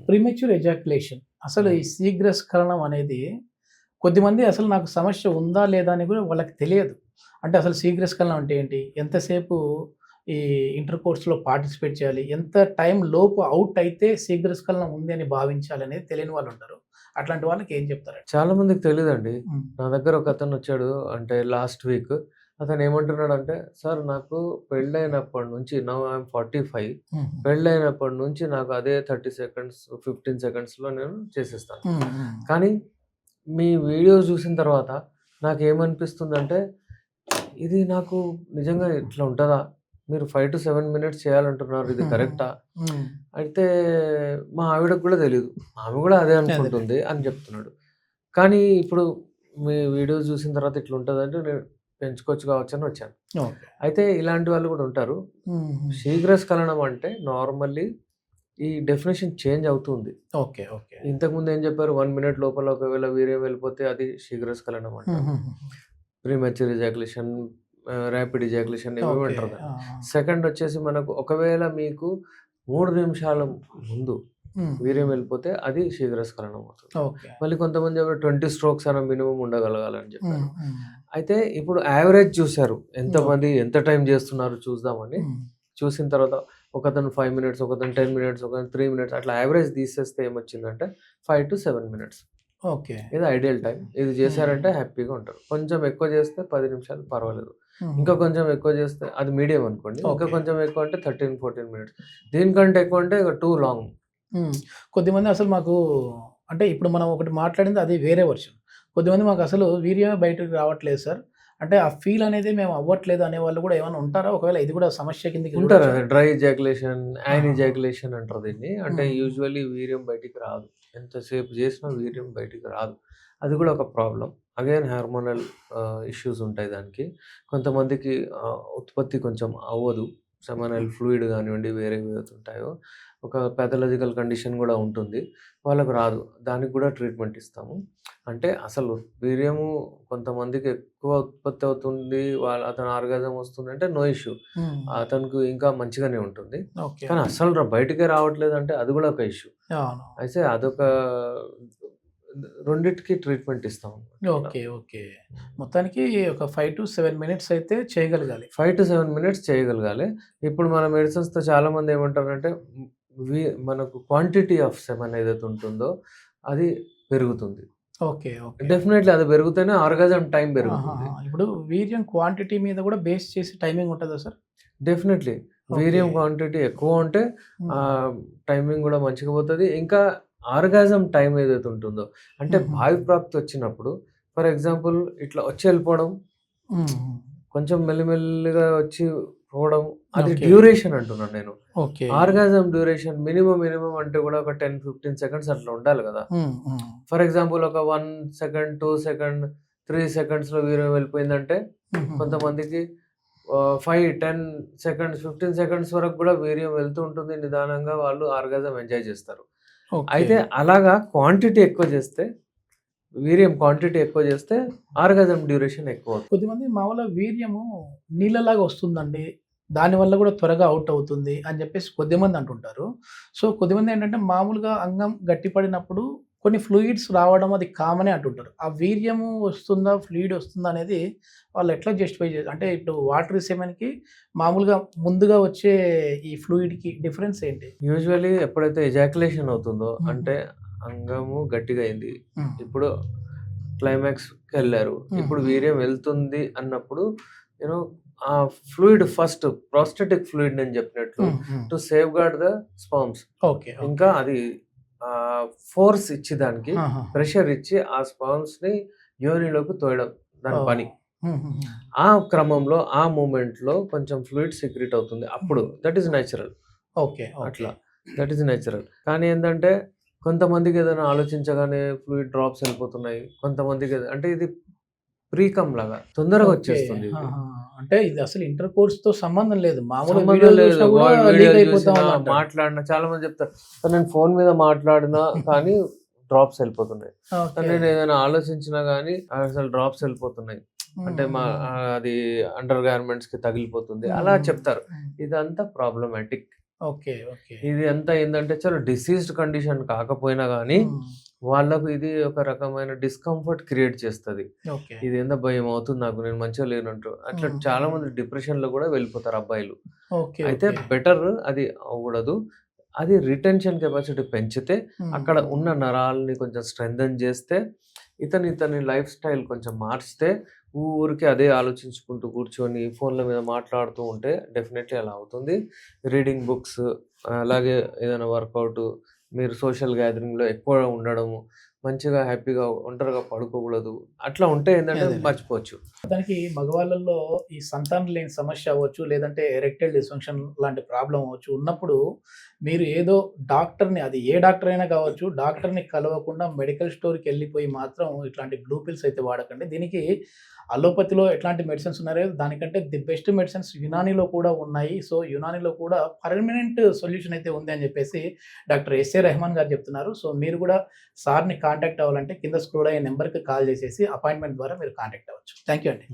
Premature ejaculation అసలు ఈ శీఘ్రస్ఖలనం అనేది కొద్దిమంది అసలు నాకు సమస్య ఉందా లేదా అని కూడా వాళ్ళకి తెలియదు. అంటే అసలు శీఘ్రస్ఖలనం అంటే ఏంటి? ఎంతసేపు ఈ ఇంటర్ కోర్స్‌లో పార్టిసిపేట్ చేయాలి? ఎంత టైం లోపు ఔట్ అయితే శీఘ్రస్ఖలనం ఉంది అని భావించాలనేది తెలియని వాళ్ళుంటారు. అట్లాంటి వాళ్ళకి ఏం చెప్తారండి? చాలా మందికి తెలీదండి. హ్మ్. నా దగ్గర ఒకతనొచ్చాడు అంటే లాస్ట్ వీక్. అతనేమంటున్నాడంటే, "సార్ నాకు పెళ్ళైనప్పటి నుంచి నౌ ఐ యామ్ 45 హుహు. పెళ్ళైనప్పటి నుంచి నాకు అదే 30 సెకండ్స్, 15 సెకండ్స్‌లో నేను చేసేస్తాను. హ్మ్. హ్మ్. కానీ మీ వీడియోస్ చూసిన తర్వాత నాకేమనిపిస్తుందంటే, ఇది నాకు నిజంగా ఇట్లా ఉంటదా? మీరు 5-7 మినిట్స్ చేయాలంటున్నారు. ఇది హుహు. కరెక్టా?" హ్మ్. అయితే మా ఆవిడకి గూడా తెలీదు. ఆమె గూడా అదే అదే. అనుకుంటుంది అని జెప్తున్నాడు. కానీ ఇప్పుడు మీ వీడియోస్ జూసిన తర్వాత ఇట్లుంటదంటే నేను పెంచుకోవచ్చు కావచ్చని వచ్చాను. ఓకే. అయితే ఇలాంటి వాళ్ళు గూడా ఉంటారు. హుహు. శీఘ్రస్ఖలనం అంటే నార్మల్లీ ఈ డెఫినిషన్ చేంజ్ అవుతుంది. ఓకే. ఓకే. ఇంతకుముందు ఏం జెప్పారు 1 మినిట్ లోపల ఒకవేళ వీర్యం వెళ్ళిపోతే అది శీఘ్రస్ఖలనం అంటారు. హుహుహు. ప్రీమెచ్యూర్ ఎజాక్యులేషన్, ర్యాపిడ్ ఎజాక్యులేషన్ ఏవేవో ఓకే. అంటారు దాన్ని. ఆ! సెకండ్ వచ్చేసి మనకు ఒకవేళ మీకు 3 నిమిషాల ముందు హ్మ్. వీర్యం వెళ్ళిపోతే అది శీఘ్రస్ఖలనం అవుతుంది. ఓకే. మళ్ళీ కొంతమంది చెప్పారు 20 స్ట్రోక్స్ అన్న మినిమమ్ ఉండగలగాలని హ్మ్. చెప్పారు. హ్మ్. అయితే ఇప్పుడు యావరేజ్ చూసారు. ఓకే. ఎంతమంది ఎంత టైం చేస్తున్నారు చూద్దామని. హ్మ్. చూసిన తర్వాత ఒకతను 5 మినిట్స్, ఒకతను 10 మినిట్స్, ఒకతను 3 మినిట్స్ అట్లా యావరేజ్ తీసేస్తే ఏమొచ్చిందంటే 5-7 మినిట్స్. ఓకే. ఇది ఐడియల్ టైం. ఇది హ్మ్. చేశారంటే హ్యాపీగా ఉంటారు. కొంచెం ఎక్కువ చేస్తే 10 నిమిషాలు పర్వాలేదు. హుహు. ఇంకా కొంచెం ఎక్కువ చేస్తే అది మీడియం అనుకోండి. ఇంకా ఓకే. కొంచెం ఎక్కువ అంటే 13-14 మినిట్స్. దీనికంటే ఎక్కువ అంటే ఇక టూ లాంగ్. హ్మ్. కొద్దిమంది అసలు మాకు అంటే ఇప్పుడు మనం ఒకటి మాట్లాడింది అది వేరే వర్షన్. కొద్దిమంది మాకసలు వీర్యమే బయటకి రావట్లేదు సార్. అంటే ఆ ఫీల్ అనేది మేము అవ్వట్లేదు అనేవాళ్ళు గూడా ఏమైనా ఉంటారా? ఒకవేళ ఇది గూడా సమస్య కిందకి ఉంటారు. చూడొచ్చా? డ్రై ఎజాక్యులేషన్, యాన్ ఆహాహా! ఎజాక్యులేషన్ అంటారు దీన్ని. అంటే హ్మ్. యూజువల్లీ వీర్యం బయటికి రాదు. ఎంతసేపు చేసినా వీర్యం బయటికి రాదు. అది కూడా ఒక ప్రాబ్లమ్. అగైన్ హార్మోనల్ ఇష్యూస్ ఉంటాయి దానికి. కొంతమందికి ఉత్పత్తి కొంచెం అవ్వదు. సెమినల్ ఫ్లూయిడ్ గానివ్వండి, వేరేవి ఏవైతే ఉంటాయో, ఒక పాథలాజికల్ కండిషన్ గూడా ఉంటుంది. వాళ్ళకి రాదు. దానికి గూడా ట్రీట్మెంట్ ఇస్తాము. అంటే అసలు వీర్యము కొంతమందికి ఎక్కువ ఉత్పత్తి అవుతుంది. అతను ఆర్గాజం వస్తుందంటే నో ఇష్యూ. హ్మ్. అతనికి ఇంకా మంచిగానే ఉంటుంది. ఓకే. కానీ అస్సలు బయటికే రావట్లేదంటే అది గూడా ఒక ఇష్యూ. అవును. అయితే అదొక రెండిటికి ట్రీట్మెంట్ ఇస్తామనమాట ఇట్లా. ఓకే. ఓకే. మొత్తానికి ఒక 5-7 మినిట్స్ అయితే చేయగలగాలి. 5-7 మినిట్స్ చేయగలగాలి. ఇప్పుడు మన మెడిసిన్స్‌తో చాలామంది ఏమంటారంటే హ్మ్, వి మనకు క్వాంటిటీ ఆఫ్ సెమెన్ ఏదైతే ఉంటుందో అది పెరుగుతుంది. ఓకే. ఓకే. డెఫినైట్‌లీ అది పెరిగితేనే ఆర్గాజం టైం పెరుగుతుంది. ఆహాహా! ఇప్పుడు వీర్యం క్వాంటిటీ మీద గూడా బేస్ చేసి టైమింగ్ ఉంటదా సార్? డెఫినైట్‌లీ. ఓకే. వీర్యం క్వాంటిటీ ఎక్కువ ఉంటే హ్మ్. టైమింగ్ గూడా మంచిగా పోతది. ఇంకా ఆర్గాజం టైం ఏదైతే ఉంటుందో, అంటే హుహుహు. భావి ప్రాప్తి వచ్చినప్పుడు ఫర్ ఎగ్జాంపుల్ ఇట్లా వచ్చి ఎళ్ళిపోవడం, హ్మ్. హ్మ్. కొంచెం మెల్లిమెల్లిగా వచ్చి పోవడం, అది ఓకే. డ్యూరేషన్ అంటున్నాను నేను. ఓకే. ఆర్గాజం డ్యూరేషన్ మినిమమ్ అంటే గూడా ఒక 10-15 సెకండ్స్ అట్లా ఉండాలి గదా! హ్మ్. హ్మ్. ఫర్ ఎగ్జాంపుల్ ఒక 1 సెకండ్, 2 సెకండ్, 3 సెకండ్స్‌లో వీర్యం వెళ్ళిపోయిందంటే హుహుహు. కొంతమందికి 5, 10 సెకండ్స్, 15 సెకండ్స్ వరకు గూడా వీర్యం వెళ్తూ ఉంటుంది. నిదానంగా వాళ్ళు ఆర్గాజం ఎంజాయ్ జేస్తారు. ఓకే. అయితే అలాగా క్వాంటిటీ ఎక్కువ జేస్తే, వీర్యం క్వాంటిటీ ఎక్కువ జేస్తే ఆర్గాజం డ్యూరేషన్ ఎక్కువవుతుంది. కొద్దిమంది మామూలుగా వీర్యము నీళ్ళలాగా వస్తుందండి. దానివల్ల గూడా త్వరగా ఔట్ అవుతుంది అని జెప్పేసి కొద్దిమంది అంటుంటారు. సో, కొద్దిమందేంటంటే మామూలుగా అంగం గట్టిపడినప్పుడు కొన్ని ఫ్లూయిడ్స్ రావడం అది కామనే అంటుంటారు. ఆ వీర్యము వస్తుందా? ఫ్లూయిడ్ వస్తుందా? అనేది వాళ్ళు ఎట్లా జస్టిఫై అంటే ఇప్పుడు వాటరీ సెమెన్‌కి మామూలుగా ముందుగా వచ్చే ఈ ఫ్లూయిడ్‌కి డిఫరెన్స్ ఏంటి? యూజువల్లీ ఎప్పుడైతే ఎజాక్యులేషన్ అవుతుందో హుహు. అంటే అంగము గట్టిగా అయింది. హ్మ్. ఇప్పుడు క్లైమాక్స్‌కెళ్లారు. హ్మ్. ఇప్పుడు వీర్యం వెళ్తుంది అన్నప్పుడు యూ నో ఆ ఫ్లూయిడ్ ఫస్ట్ ప్రోస్టాటిక్ ఫ్లూయిడ్ నేను జెప్పినట్లు hmm. Hmm. To safeguard the sperms. Okay. ఇంకా ఓకే. అది ఫోర్స్ ఇచ్చి దానికి ఆహాహా! ప్రెషర్ ఇచ్చి ఆ స్పెర్మ్స్‌ని యోనిలోకి తోయడం దాని ఓహ్! పని. హుహుహు. ఆ క్రమంలో ఆ మూమెంట్‌లో కొంచెం ఫ్లూయిడ్ సెక్రీట్ అవుతుంది. హ్మ్. అప్పుడు దట్ ఈస్ హ్మ్. నేచురల్. ఓకే. ఓకే. అట్లా. That is natural. కానీ ఏందంటే కొంతమందికి ఏదైనా ఆలోచించగానే ఫ్లూయిడ్ డ్రాప్స్ ఎళ్ళిపోతున్నాయి. కొంతమందికి అంటే ఇది ప్రీ కమ్ లాగా తొందరగా ఓకే. వచ్చేస్తుంది ఇది. ఆహా! అంటే ఇది అసలు ఇంటర్ కోర్స్‌తో సంబంధం లేదు. మామూలుగా సంబంధం వీడియో లేదు. చూసినా గూడా వాడు లీక్ వీడియోలు అయిపోతా చూసినా, ఉందంటాడు. మాట్లాడినా చాలా మంది చెప్తారు. "సార్ నేను ఫోను మీద మాట్లాడినా కానీ డ్రాప్స్ ఎళ్ళిపోతున్నాయి. Sir okay. నేను ఏదైనా ఆలోచించినా గానీ అసలు డ్రాప్స్ ఎళ్ళిపోతున్నాయి. అంటే హ్మ్. హ్మ్. అది అండర్ గార్మెంట్స్‌కి తగిలిపోతుంది." హ్మ్. అలా హ్మ్. చెప్తారు. హ్మ్. ఇదంతా ప్రాబ్లమాటిక్. ఓకే. ఓకే. ఇది అంతా ఏందంటే చాలా డిసీజ్డ్ కండిషన్ కాకపోయినా గానీ, హ్మ్. వాళ్ళకు ఇది ఒక రకమైన డిస్కంఫర్ట్ క్రియేట్ చేస్తది. ఓకే. ఇదేందబ్బా! ఏమవుతుంది నాకు, నేను మంచిగా లేనంటూ. అట్లా హ్మ్. చాలా హ్మ్. మంది డిప్రెషన్‌లో గూడా వెళ్ళిపోతారు అబ్బాయిలు. ఓకే. అయితే ఓకే. బెటర్ అది అవ్వకూడదు. అది రిటెన్షన్ కెపాసిటీ పెంచితే, హ్మ్. అక్కడ హ్మ్. ఉన్న నరాల్ని కొంచెం స్ట్రెంథెన్ చేస్తే, ఇతని లైఫ్ స్టైల్ కొంచెం మార్చితే, ఊరికే అదే ఆలోచించుకుంటూ కూర్చొని ఫోన్‌ల మీద మాట్లాడుతూ ఉంటే డెఫినెట్‌లీ అలా అవుతుంది. రీడింగ్ బుక్స్, అలాగే ఏదైనా వర్కౌటు, మీరు సోషల్ గ్యాదరింగ్‌లో ఎక్కువ ఉండడము, మంచిగా హ్యాపీగా ఒంటరిగా పడుకోకూడదు. అట్లా ఉంటే ఏందంటే అదేలే. మర్చిపోవచ్చు. మొత్తానికి మగవాళ్ళలో ఈ సంతానం లేని సమస్య అవ్వచ్చు, లేదంటే ఎరెక్టైల్ డిస్‌ఫంక్షన్ లాంటి ప్రాబ్లమ్ అవ్వచ్చు ఉన్నప్పుడు, మీరు ఏదో డాక్టర్‌ని, అది ఏ డాక్టర్ అయినా కావచ్చు, డాక్టర్‌ని కలవకుండా మెడికల్ స్టోర్‌కెళ్ళిపోయి మాత్రం ఇట్లాంటి బ్లూ పిల్స్ అయితే వాడకండి. దీనికి అలోపతిలో ఎట్లాంటి మెడిసిన్స్ ఉన్నాయో దానికంటే ది బెస్ట్ మెడిసిన్స్ యునానీలో కూడా ఉన్నాయి. సో, యునానీలో కూడా పర్మనెంట్ సొల్యూషన్ అయితే ఉంది అని చెప్పేసి డాక్టర్ ఎస్ఏ రెహమాన్ గారు చెప్తున్నారు. సో, మీరు కూడా సార్‌ని కాంటాక్ట్ అవ్వాలంటే కింద స్క్రోల్ అయ్యే నంబర్‌కి కాల్ చేసేసి అపాయింట్‌మెంట్ ద్వారా మీరు కాంటాక్ట్ అవ్వచ్చు. థాంక్ యూ అండి.